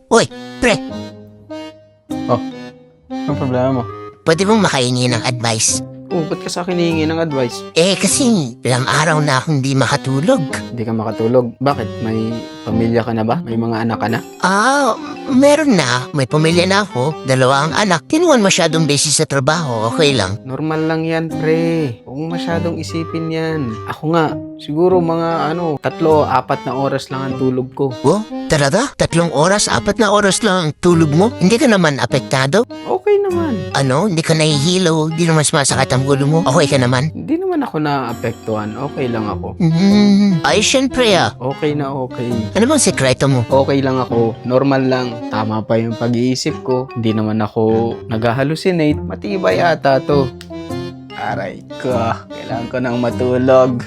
Uy, pre, Anong problema mo? pwede mong makahingi ng advice? Ba't ka sa akin hihingi ng advice? Kasi ilang araw na akong di makatulog. Hindi ka makatulog. Bakit? May pamilya ka na ba? May mga anak ka na? Meron na. May pamilya na ako. 2 ang anak. Kinuwan masyadong busy sa trabaho. Okay lang. Normal lang yan, pre. Huwag mong masyadong isipin yan. Ako nga, siguro mga 3-4 na oras lang ang tulog ko. Oh, talaga? 3 oras, 4 na oras lang ang tulog mo? Hindi ka naman apektado? Okay naman. Hindi ka nahihilo? Hindi naman sumasakit ang gulo mo? Okay ka naman? Hindi naman ako naapektuhan. Okay lang ako. Ay, syempre Okay na okay. Ano bang sekreto mo? Okay lang ako. Normal lang. Tama pa yung pag-iisip ko. Hindi naman ako nag-hallucinate. Matibay ata to. Aray ko. Kailangan ko nang matulog.